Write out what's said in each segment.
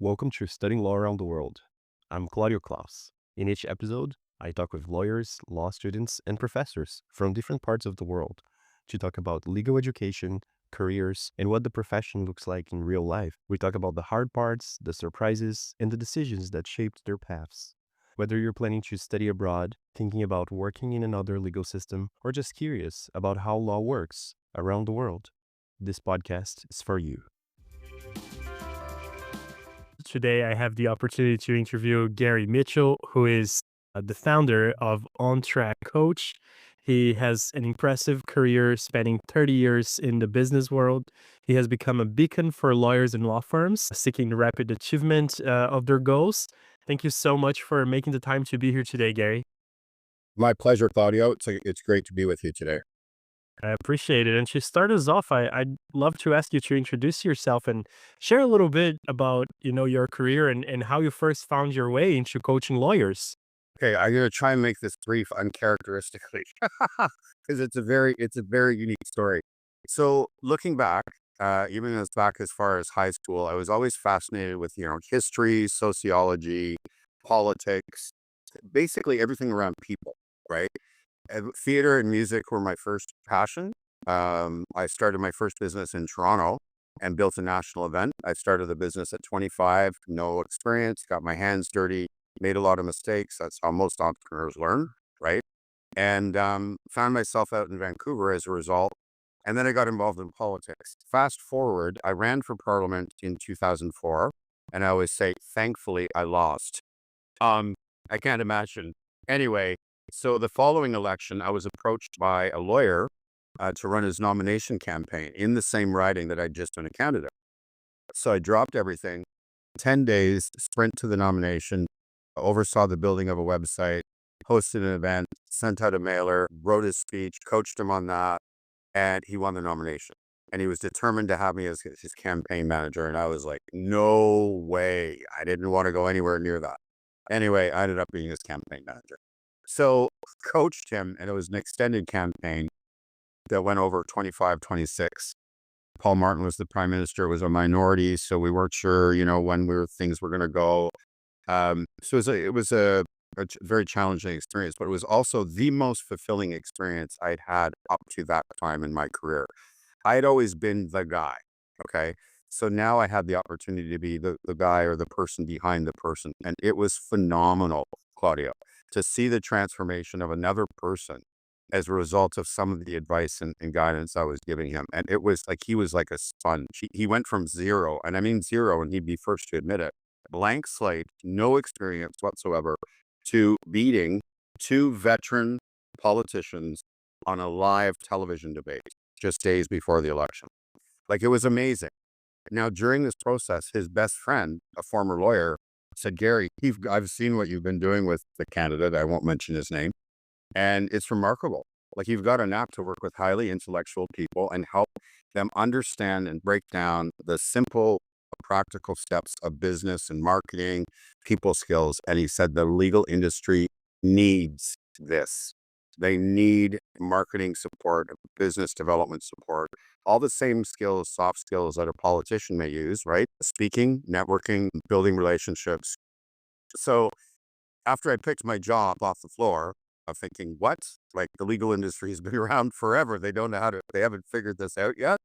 Welcome to Studying Law Around the World. I'm Claudio Klaus. In each episode, I talk with lawyers, law students, and professors from different parts of the world to talk about legal education, careers, and what the profession looks like in real life. We talk about the hard parts, the surprises, and the decisions that shaped their paths. Whether you're planning to study abroad, thinking about working in another legal system, or just curious about how law works around the world, this podcast is for you. Today, I have the opportunity to interview Gary Mitchell, who is the founder of OnTrac Coach. He has an impressive career spanning 30 years in the business world. He has become a beacon for lawyers and law firms seeking the rapid achievement of their goals. Thank you so much for making the time to be here today, Gary. My pleasure, Claudio. It's great to be with you today. I appreciate it. And to start us off, I'd love to ask you to introduce yourself and share a little bit about, your career and how you first found your way into coaching lawyers. Okay, I'm gonna try and make this brief uncharacteristically because it's a very unique story. So looking back, even as back as far as high school, I was always fascinated with history, sociology, politics, basically everything around people, right? And theater and music were my first passion. I started my first business in Toronto and built a national event. I started the business at 25, no experience, got my hands dirty, made a lot of mistakes. That's how most entrepreneurs learn, right? And found myself out in Vancouver as a result. And then I got involved in politics. Fast forward, I ran for parliament in 2004. And I always say, thankfully, I lost. Um, I can't imagine. Anyway, so the following election, I was approached by a lawyer to run his nomination campaign in the same riding that I'd just done a candidate. So I dropped everything, 10 days, sprint to the nomination, oversaw the building of a website, hosted an event, sent out a mailer, wrote his speech, coached him on that, and he won the nomination. And he was determined to have me as his campaign manager. And I was like, no way. I didn't want to go anywhere near that. Anyway, I ended up being his campaign manager. So coached him, and it was an extended campaign that went over 25, 26. Paul Martin was the prime minister. It was a minority, so we weren't sure, when things were going to go. So it was a very challenging experience, but it was also the most fulfilling experience I'd had up to that time in my career. I had always been the guy. Okay. So now I had the opportunity to be the guy or the person behind the person. And it was phenomenal, Claudio, to see the transformation of another person as a result of some of the advice and guidance I was giving him. And it was like he was like a sponge. He went from zero, and I mean zero, and he'd be first to admit it, blank slate, no experience whatsoever, to beating two veteran politicians on a live television debate just days before the election. Like, it was amazing. Now, during this process, his best friend, a former lawyer, said, Gary, I've seen what you've been doing with the candidate. I won't mention his name. And it's remarkable. Like, you've got a knack to work with highly intellectual people and help them understand and break down the simple, practical steps of business and marketing, people skills. And he said the legal industry needs this. They need marketing support, business development support, all the same skills, soft skills that a politician may use, right? Speaking, networking, building relationships. So after I picked my job off the floor, I'm thinking, what? Like, the legal industry has been around forever. They don't know they haven't figured this out yet.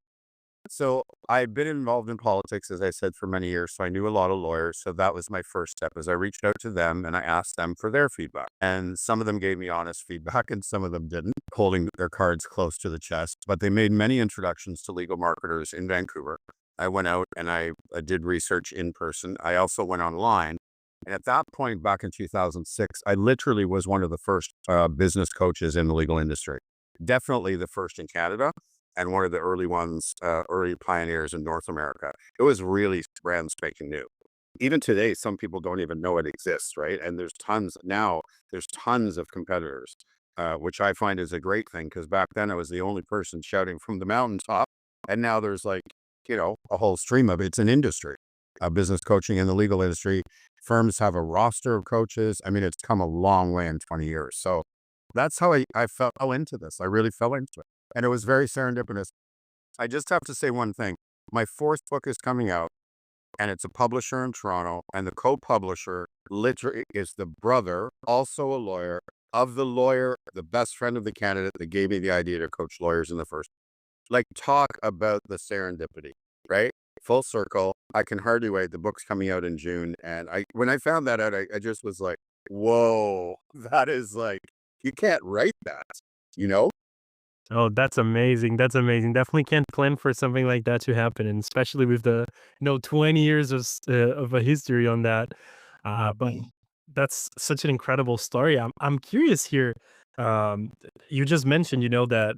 So I've been involved in politics, as I said, for many years. So I knew a lot of lawyers. So that was my first step, as I reached out to them and I asked them for their feedback. And some of them gave me honest feedback and some of them didn't, holding their cards close to the chest. But they made many introductions to legal marketers in Vancouver. I went out and I did research in person. I also went online. And at that point, back in 2006, I literally was one of the first business coaches in the legal industry. Definitely the first in Canada and one of the early ones, early pioneers in North America. It was really brand spanking new. Even today, some people don't even know it exists, right? And there's tons of competitors, which I find is a great thing, because back then I was the only person shouting from the mountaintop. And now there's like, a whole stream of it. It's an industry, business coaching in the legal industry. Firms have a roster of coaches. I mean, it's come a long way in 20 years. So that's how I fell into this. I really fell into it. And it was very serendipitous. I just have to say one thing. My fourth book is coming out. and it's a publisher in Toronto, and the co-publisher literally is the brother, also a lawyer, of the lawyer, the best friend of the candidate that gave me the idea to coach lawyers in the first. Like, talk about the serendipity, right? Full circle. I can hardly wait. The book's coming out in June, and when I found that out, I just was like, "Whoa, that is like you can't write that," you know? Oh, that's amazing. That's amazing. Definitely can't plan for something like that to happen, and especially with the 20 years of a history on that. But that's such an incredible story. I'm curious here. You just mentioned, that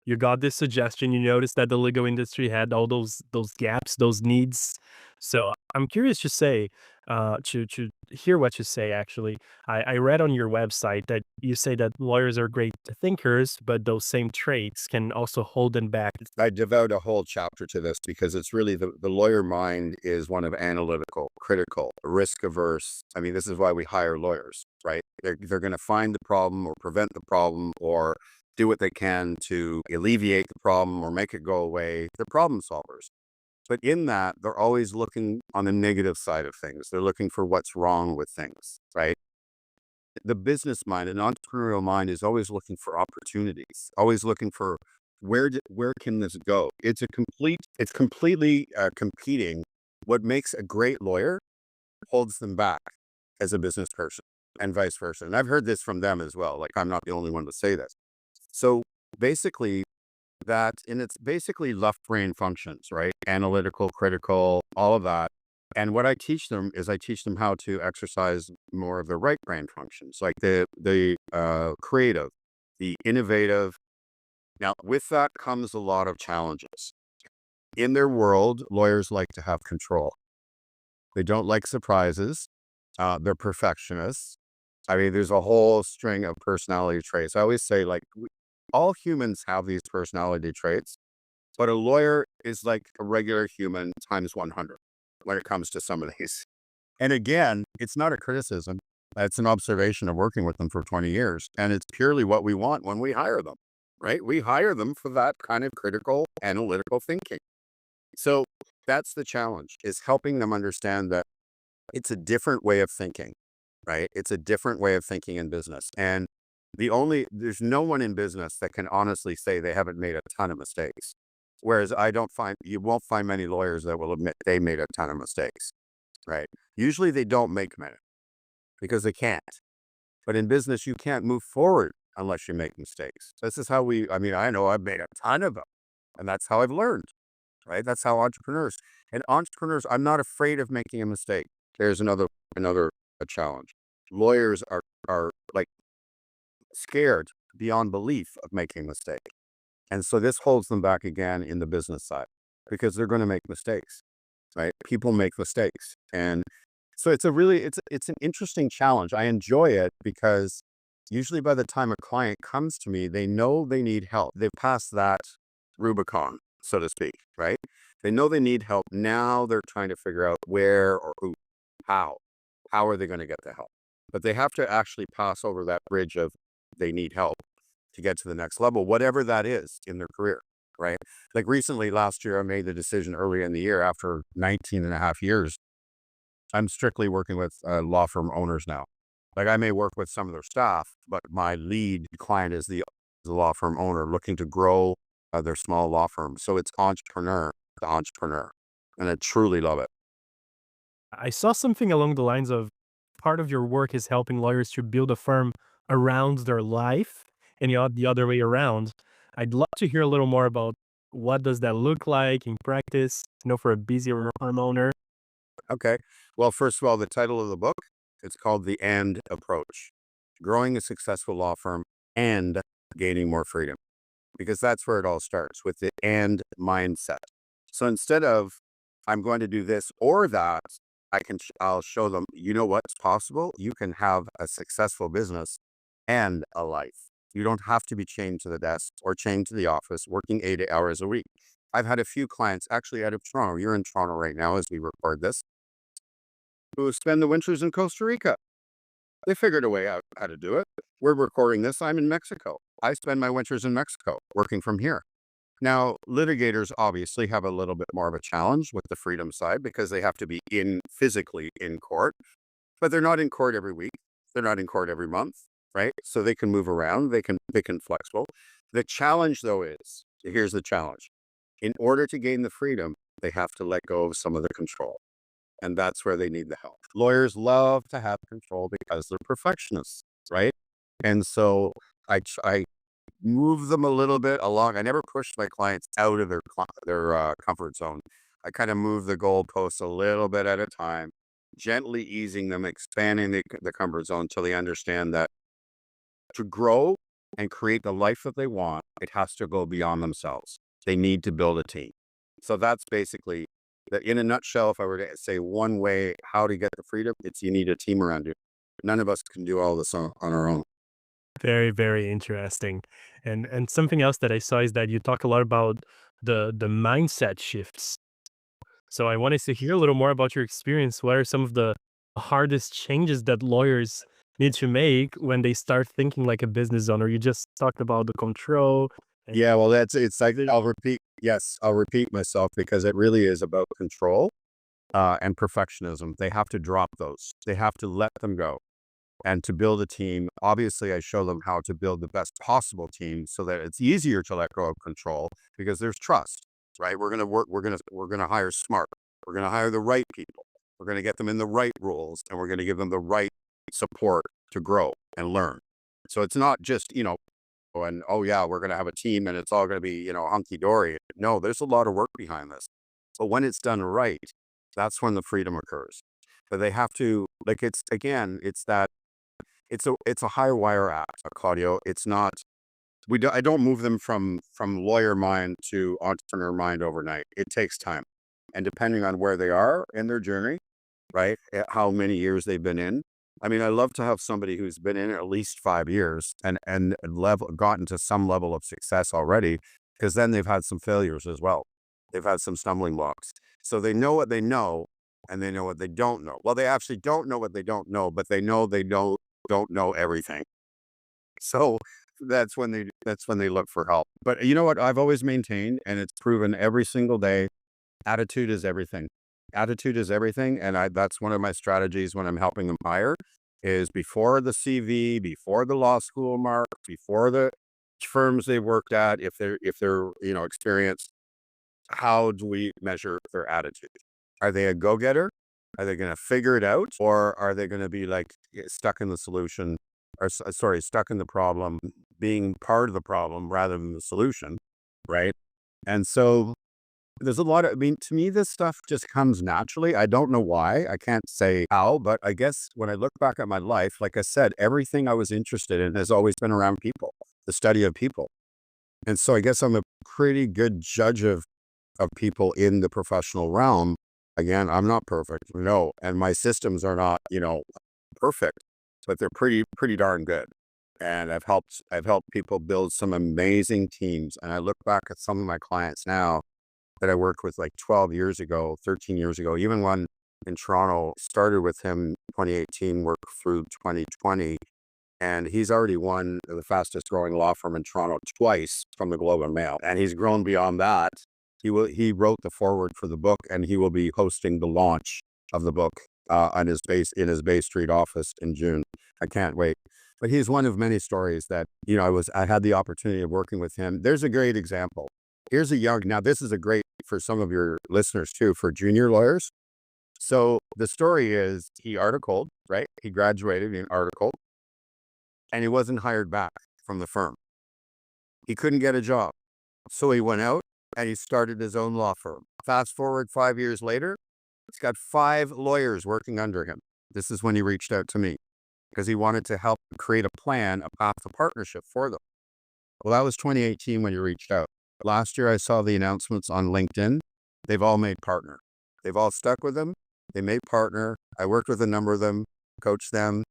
you got this suggestion, you noticed that the Lego industry had all those gaps, those needs. So I'm curious to say, to hear what you say. Actually, I read on your website that you say that lawyers are great thinkers, but those same traits can also hold them back. I devote a whole chapter to this because it's really the lawyer mind is one of analytical, critical, risk averse. I mean, this is why we hire lawyers, right? They're going to find the problem or prevent the problem or do what they can to alleviate the problem or make it go away. They're problem solvers. But in that, they're always looking on the negative side of things. They're looking for what's wrong with things, right? The business mind, an entrepreneurial mind is always looking for opportunities, always looking for where can this go? It's completely competing. What makes a great lawyer holds them back as a business person and vice versa. And I've heard this from them as well. Like, I'm not the only one to say this. So basically, and it's basically left brain functions, right? Analytical, critical, all of that. And what I teach them is I teach them how to exercise more of the right brain functions, like the creative, the innovative. Now, with that comes a lot of challenges. In their world, lawyers like to have control. They don't like surprises. They're perfectionists. I mean, there's a whole string of personality traits. I always say, like, all humans have these personality traits, but a lawyer is like a regular human times 100 when it comes to some of these. And again, it's not a criticism. It's an observation of working with them for 20 years. And it's purely what we want when we hire them, right? We hire them for that kind of critical, analytical thinking. So that's the challenge, is helping them understand that it's a different way of thinking, right? It's a different way of thinking in business. And there's no one in business that can honestly say they haven't made a ton of mistakes. Whereas you won't find many lawyers that will admit they made a ton of mistakes, right? Usually they don't make many because they can't. But in business, you can't move forward unless you make mistakes. This is I mean, I know I've made a ton of them, and that's how I've learned, right? That's how entrepreneurs, I'm not afraid of making a mistake. There's another a challenge. Lawyers are like scared beyond belief of making a mistake. And so this holds them back again in the business side because they're going to make mistakes, right? People make mistakes. And so it's an interesting challenge. I enjoy it because usually by the time a client comes to me, they know they need help. They've passed that Rubicon, so to speak, right? They know they need help. Now they're trying to figure out where or who, how. How are they going to get the help? But they have to actually pass over that bridge of they need help to get to the next level, whatever that is in their career, right? Like recently, last year, I made the decision early in the year after 19 and a half years. I'm strictly working with law firm owners now. Like, I may work with some of their staff, but my lead client is the law firm owner looking to grow their small law firm. So it's the entrepreneur, and I truly love it. I saw something along the lines of part of your work is helping lawyers to build a firm around their life and the other way around. I'd love to hear a little more about what does that look like in practice, for a busy firm owner. Okay. Well, first of all, the title of the book, it's called The And Approach: Growing a Successful Law Firm and Gaining More Freedom, because that's where it all starts, with the and mindset. So instead of I'm going to do this or that, I'll show them, you know what's possible? You can have a successful business and a life. You don't have to be chained to the desk or chained to the office, working 8 hours a week. I've had a few clients actually out of Toronto. You're in Toronto right now as we record this, who spend the winters in Costa Rica. They figured a way out how to do it. We're recording this. I'm in Mexico. I spend my winters in Mexico working from here. Now, litigators obviously have a little bit more of a challenge with the freedom side because they have to be physically in court, but they're not in court every week. They're not in court every month, right? So they can move around. They can flexible. The challenge though is, here's the challenge. In order to gain the freedom, they have to let go of some of the control. And that's where they need the help. Lawyers love to have control because they're perfectionists, right? And so I move them a little bit along. I never push my clients out of their comfort zone. I kind of move the goalposts a little bit at a time, gently easing them, expanding the comfort zone until they understand that to grow and create the life that they want, it has to go beyond themselves. They need to build a team. So that's basically that in a nutshell. If I were to say one way how to get the freedom, it's you need a team around you. None of us can do all this on our own. Very, very interesting. And something else that I saw is that you talk a lot about the mindset shifts. So I wanted to hear a little more about your experience. What are some of the hardest changes that lawyers need to make when they start thinking like a business owner? You just talked about the control. And Yeah, well, it's like I'll repeat. Yes, I'll repeat myself because it really is about control and perfectionism. They have to drop those. They have to let them go. And to build a team, obviously, I show them how to build the best possible team so that it's easier to let go of control because there's trust, right? We're gonna work. We're gonna hire smart. We're gonna hire the right people. We're gonna get them in the right roles, and we're gonna give them the right support to grow and learn. So it's not just and oh yeah, we're gonna have a team and it's all gonna be hunky dory. No, there's a lot of work behind this. But when it's done right, that's when the freedom occurs. But they have to like it's again, it's that it's a high wire act, Claudio. It's not I don't move them from lawyer mind to entrepreneur mind overnight. It takes time. And depending on where they are in their journey, right? How many years they've been in. I mean, I love to have somebody who's been in at least 5 years and gotten to some level of success already, because then they've had some failures as well. They've had some stumbling blocks. So they know what they know and they know what they don't know. Well, they actually don't know what they don't know, but they don't know everything. So that's when they look for help. But you know what I've always maintained, and it's proven every single day, attitude is everything. Attitude is everything, and that's one of my strategies when I'm helping them hire is before the CV, before the law school mark, before the firms they worked at, if they're experienced, how do we measure their attitude? Are they a go-getter? Are they going to figure it out, or are they going to be like stuck in the solution, or sorry, stuck in the problem, being part of the problem rather than the solution, right? And so there's a lot of, I mean, to me, this stuff just comes naturally. I don't know why. I can't say how, but I guess when I look back at my life, like I said, everything I was interested in has always been around people, the study of people. And so I guess I'm a pretty good judge of people in the professional realm. Again, I'm not perfect, no, and my systems are not, perfect, but they're pretty darn good. And I've helped people build some amazing teams. And I look back at some of my clients now that I worked with like 12 years ago, 13 years ago, even one in Toronto, started with him 2018, worked through 2020. And he's already won the fastest growing law firm in Toronto twice from the Globe and Mail. And he's grown beyond that. He wrote the foreword for the book, and he will be hosting the launch of the book in his Bay Street office in June. I can't wait. But he's one of many stories that, I had the opportunity of working with him. There's a great example. Now this is a great for some of your listeners too, for junior lawyers. So the story is he articled, right? He graduated in article and he wasn't hired back from the firm. He couldn't get a job. So he went out and he started his own law firm. Fast forward 5 years later, he's got 5 lawyers working under him. This is when he reached out to me because he wanted to help create a plan, a path to partnership for them. Well, that was 2018 when he reached out. Last year, I saw the announcements on LinkedIn. They've all made partner. They've all stuck with him. They made partner. I worked with a number of them, coached them.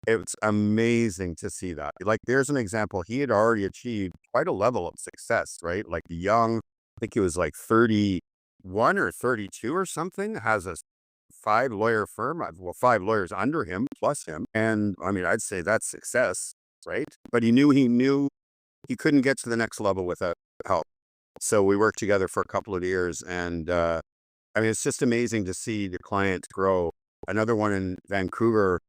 It's amazing to see that. Like, there's an example. He had already achieved quite a level of success, right? Like young, I think he was like 31 or 32 or something, has a 5-lawyer firm. 5 lawyers under him, plus him. And I mean, I'd say that's success, right? But he knew he couldn't get to the next level without help. So we worked together for a couple of years, and I mean, it's just amazing to see the client grow. Another one in Vancouver,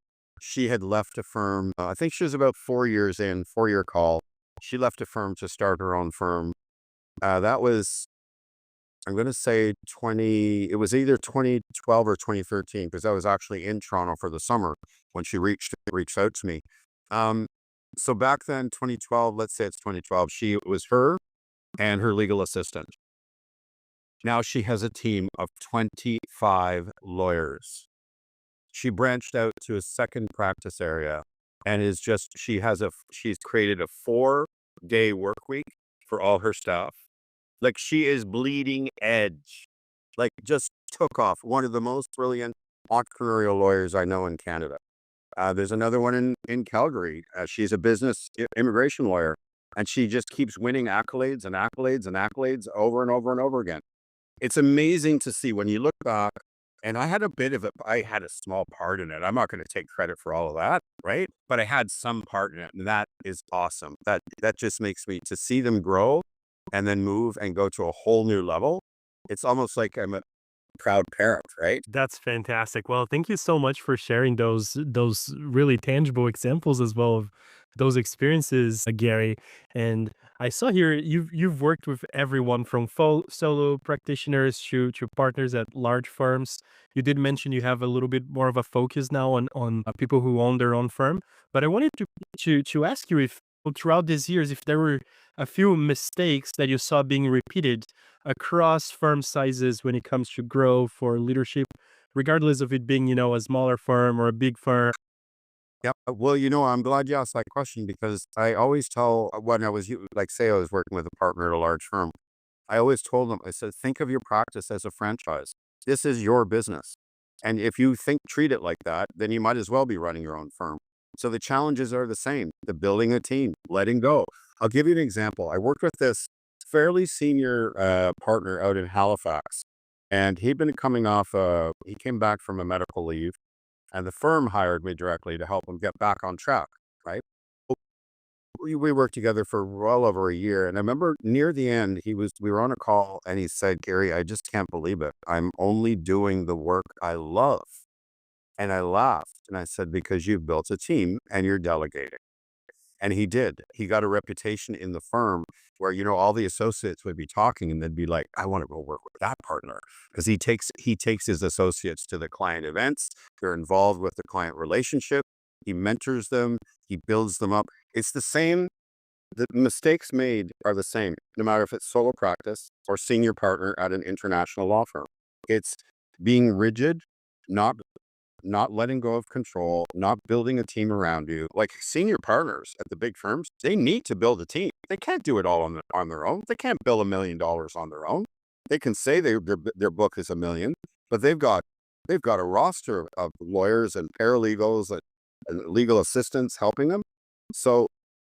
she had left a firm. I think she was about 4 years in, 4 year call. She left a firm to start her own firm. That was, I'm going to say 20, it was either 2012 or 2013, because I was actually in Toronto for the summer when she reached out to me. Um, so back then, 2012, let's say it's 2012, she it was her and her legal assistant. Now she has a team of 25 lawyers. She branched out to a second practice area and she's created a 4-day work week for all her staff. Like, she is bleeding edge. Like, just took off. One of the most brilliant entrepreneurial lawyers I know in Canada. There's another one in Calgary. She's a immigration lawyer, and she just keeps winning accolades and accolades and accolades over and over and over again. It's amazing to see when you look back, and I had a small part in it. I'm not going to take credit for all of that, right? But I had some part in it, and that is awesome. That just makes me to see them grow and then move and go to a whole new level. It's almost like I'm a proud parent, right? That's fantastic. Well, thank you so much for sharing those really tangible examples as well of those experiences, Gary. And I saw here you've worked with everyone from solo practitioners to partners at large firms. You did mention you have a little bit more of a focus now on people who own their own firm. But I wanted to ask you if throughout these years, if there were a few mistakes that you saw being repeated across firm sizes when it comes to growth or leadership, regardless of it being, a smaller firm or a big firm. Yep. Well, I'm glad you asked that question, because I always tell when like, say I was working with a partner at a large firm, I always told them, I said, think of your practice as a franchise. This is your business. And if you treat it like that, then you might as well be running your own firm. So the challenges are the same: the building a team, letting go. I'll give you an example. I worked with this fairly senior partner out in Halifax, and he came back from a medical leave, and the firm hired me directly to help him get back on track, right? We worked together for well over a year. And I remember near the end, we were on a call, and he said, Gary, I just can't believe it. I'm only doing the work I love. And I laughed and I said, because you've built a team and you're delegating. And he did. He got a reputation in the firm where, all the associates would be talking and they'd be like, I want to go work with that partner, because he takes his associates to the client events. They're involved with the client relationship. He mentors them. He builds them up. It's the same. The mistakes made are the same, no matter if it's solo practice or senior partner at an international law firm. It's being rigid, not letting go of control, not building a team around you. Like, senior partners at the big firms, they need to build a team. They can't do it all on their own. They can't bill $1 million on their own. They can say their book is 1 million, but they've got a roster of lawyers and paralegals and legal assistants helping them. So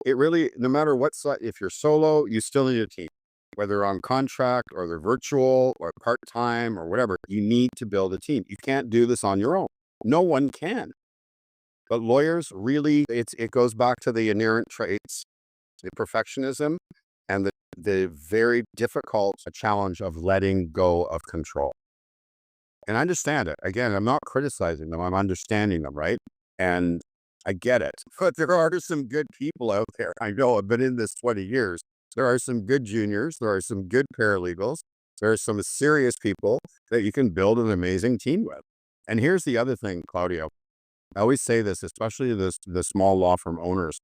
it really, no matter what side, if you're solo, you still need a team. Whether on contract or they're virtual or part-time or whatever, you need to build a team. You can't do this on your own. No one can. But lawyers really, it goes back to the inherent traits, the perfectionism, and the very difficult challenge of letting go of control. And I understand it. Again, I'm not criticizing them. I'm understanding them, right? And I get it. But there are some good people out there. I know I've been in this 20 years. There are some good juniors. There are some good paralegals. There are some serious people that you can build an amazing team with. And here's the other thing, Claudio. I always say this, especially the small law firm owners.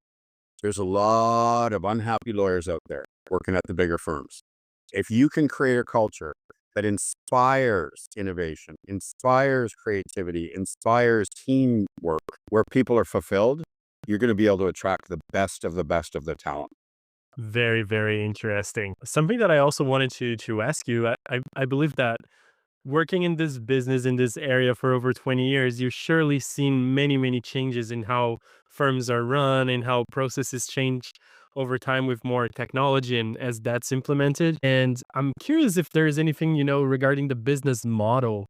There's a lot of unhappy lawyers out there working at the bigger firms. If you can create a culture that inspires innovation, inspires creativity, inspires teamwork, where people are fulfilled, you're going to be able to attract the best of the best of the talent. Very, very interesting. Something that I also wanted to ask you, I believe that working in this business, in this area for over 20 years, you've surely seen many, many changes in how firms are run and how processes change over time with more technology and as that's implemented. And I'm curious if there is anything, regarding the business model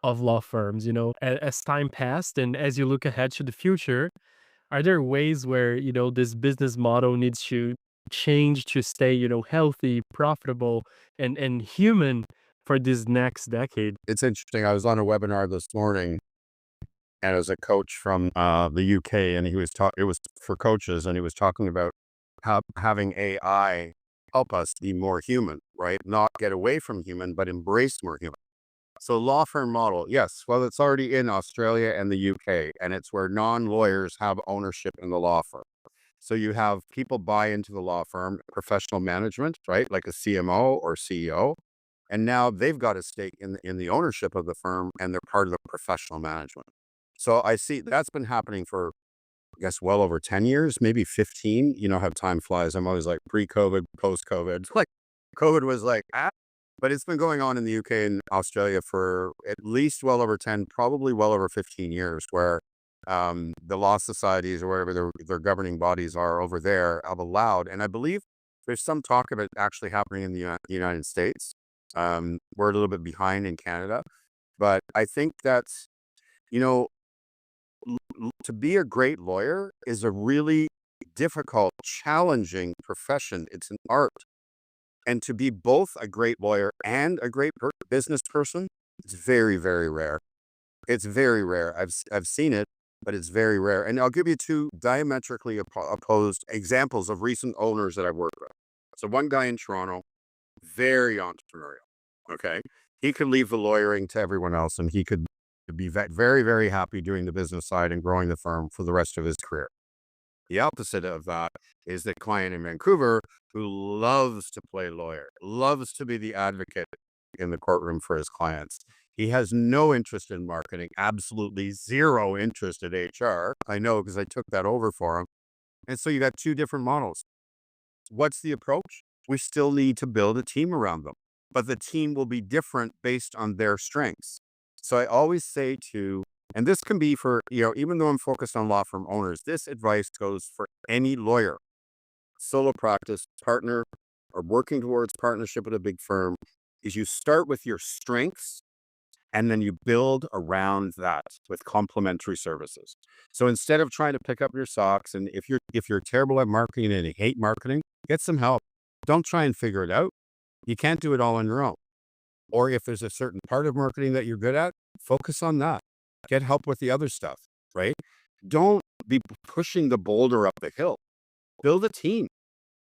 of law firms, as time passed and as you look ahead to the future, are there ways where, this business model needs to change to stay, healthy, profitable, and human for this next decade? It's interesting. I was on a webinar this morning, and it was a coach from the UK, and it was for coaches, and he was talking about how having AI help us be more human, right? Not get away from human, but embrace more human. So law firm model, yes. Well, it's already in Australia and the UK, and it's where non-lawyers have ownership in the law firm. So you have people buy into the law firm, professional management, right? Like a CMO or CEO. And now they've got a stake in the ownership of the firm, and they're part of the professional management. So I see that's been happening for, I guess, well over 10 years, maybe 15. You know how time flies. I'm always like pre-COVID, post-COVID. Like COVID was like, but it's been going on in the UK and Australia for at least well over 10, probably well over 15 years, where the law societies or whatever their governing bodies are over there have allowed. And I believe there's some talk of it actually happening in the United States. We're a little bit behind in Canada, but I think that's, you know, to be a great lawyer is a really difficult, challenging profession. It's an art. And to be both a great lawyer and a great business person, it's very, very rare. It's very rare. I've seen it, but it's very rare. And I'll give you two diametrically opposed examples of recent owners that I've worked with. So one guy in Toronto, very entrepreneurial. Okay. He could leave the lawyering to everyone else, and he could be very, very happy doing the business side and growing the firm for the rest of his career. The opposite of that is the client in Vancouver who loves to play lawyer, loves to be the advocate in the courtroom for his clients. He has no interest in marketing, absolutely zero interest in HR. I know because I took that over for him. And so you got two different models. What's the approach? We still need to build a team around them, but the team will be different based on their strengths. So I always say and this can be for, even though I'm focused on law firm owners, this advice goes for any lawyer, solo practice, partner, or working towards partnership with a big firm, is you start with your strengths and then you build around that with complementary services. So instead of trying to pick up your socks, and if you're terrible at marketing and you hate marketing, get some help. Don't try and figure it out. You can't do it all on your own. Or if there's a certain part of marketing that you're good at, focus on that. Get help with the other stuff, right? Don't be pushing the boulder up the hill. Build a team.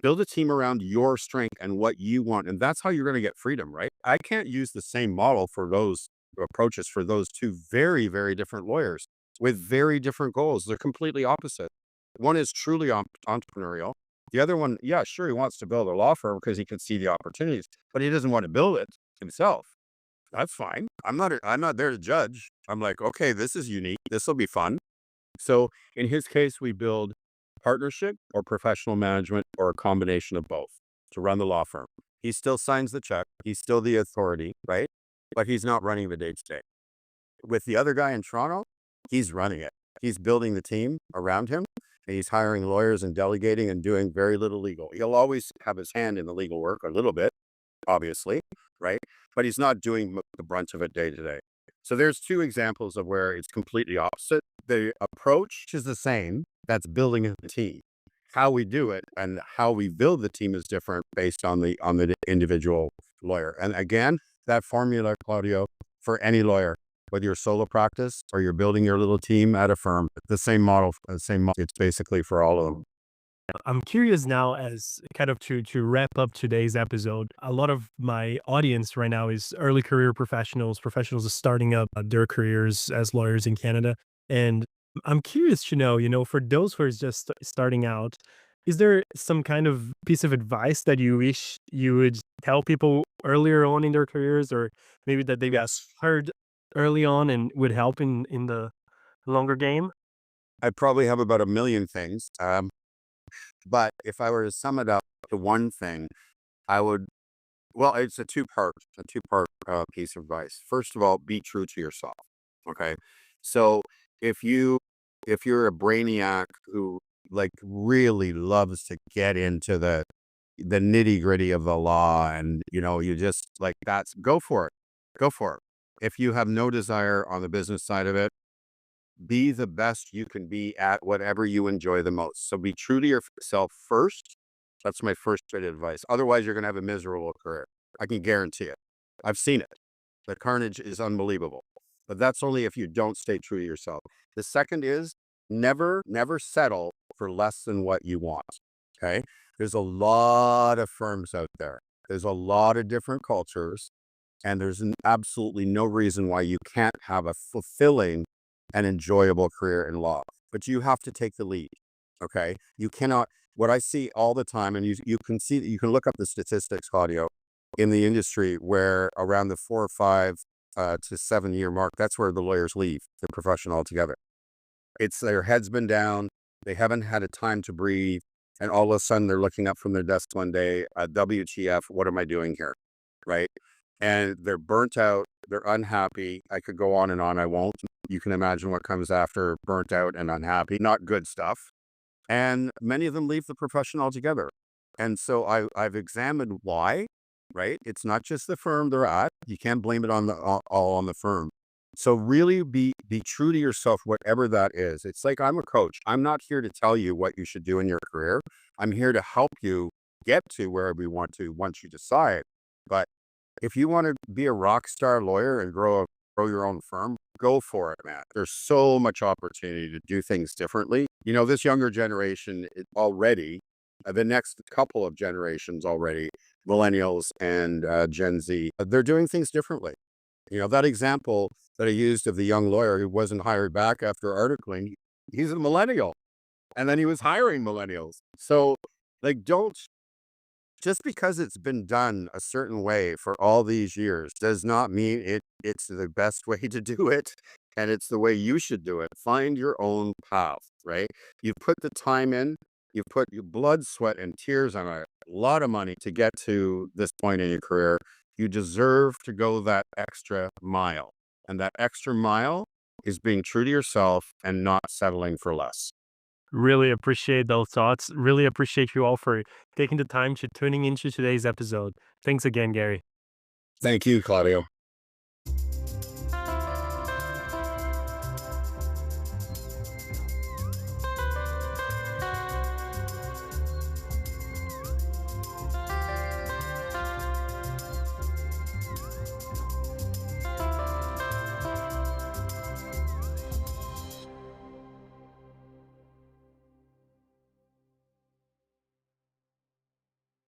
Build a team around your strength and what you want. And that's how you're going to get freedom, right? I can't use the same model for those approaches for those two very, very different lawyers with very different goals. They're completely opposite. One is truly entrepreneurial. The other one, yeah, sure, he wants to build a law firm because he can see the opportunities, but he doesn't want to build it himself. That's fine. I'm not there to judge. I'm like, okay, this is unique. This will be fun. So in his case, we build partnership or professional management or a combination of both to run the law firm. He still signs the check. He's still the authority, right? But he's not running the day-to-day. With the other guy in Toronto, he's running it. He's building the team around him. And he's hiring lawyers and delegating and doing very little legal. He'll always have his hand in the legal work a little bit, obviously, right? But he's not doing the brunt of it day to day. So there's two examples of where it's completely opposite. The approach is the same. That's building a team. How we do it and how we build the team is different based on the individual lawyer. And again, that formula, Claudio, for any lawyer, whether you're solo practice or you're building your little team at a firm, the same model, it's basically for all of them. I'm curious now, as kind of to wrap up today's episode. A lot of my audience right now is early career professionals starting up their careers as lawyers in Canada. And I'm curious to know, for those who are just starting out, is there some kind of piece of advice that you wish you would tell people earlier on in their careers, or maybe that they've heard early on and would help in the longer game? I probably have about a million things. But if I were to sum it up to one thing, I would, well, it's a two part piece of advice. First of all, be true to yourself. Okay. So if you, if you're a brainiac who like really loves to get into the nitty gritty of the law and, you just like that's, go for it. Go for it. If you have no desire on the business side of it, be the best you can be at whatever you enjoy the most. So be true to yourself first, That's my first bit of advice. Otherwise, you're going to have a miserable career. I can guarantee it. I've seen it. The carnage is unbelievable. But that's only if you don't stay true to yourself. The second is never settle for less than what you want. Okay. There's a lot of firms out there. There's a lot of different cultures, and there's absolutely no reason why you can't have a fulfilling and enjoyable career in law. But you have to take the lead. Okay. You cannot, what I see all the time, and you can see, you can look up the statistics, Claudio, in the industry where around the 4 or 5 to 7 year mark, that's where the lawyers leave the profession altogether. It's their head's been down. They haven't had a time to breathe. And all of a sudden they're looking up from their desk one day, WTF, what am I doing here? Right. And they're burnt out. They're unhappy. I could go on and on. I won't. You can imagine what comes after burnt out and unhappy, not good stuff. And many of them leave the profession altogether. And so I've examined why, right? It's not just the firm they're at. You can't blame it on all on the firm. So really be true to yourself, whatever that is. It's like I'm a coach. I'm not here to tell you what you should do in your career. I'm here to help you get to wherever you want to once you decide. But if you want to be a rock star lawyer and grow your own firm, go for it, man. There's so much opportunity to do things differently. You know, this younger generation already, the next couple of generations already, millennials and Gen Z, they're doing things differently. You know, that example that I used of the young lawyer who wasn't hired back after articling, he's a millennial. And then he was hiring millennials. So, like, don't, just because it's been done a certain way for all these years does not mean it's the best way to do it. And it's the way you should do it. Find your own path, right? You put the time in, you put your blood, sweat, and tears on a lot of money to get to this point in your career. You deserve to go that extra mile. And that extra mile is being true to yourself and not settling for less. Really appreciate those thoughts. Really appreciate you all for taking the time to tuning into today's episode. Thanks again, Gary. Thank you, Claudio.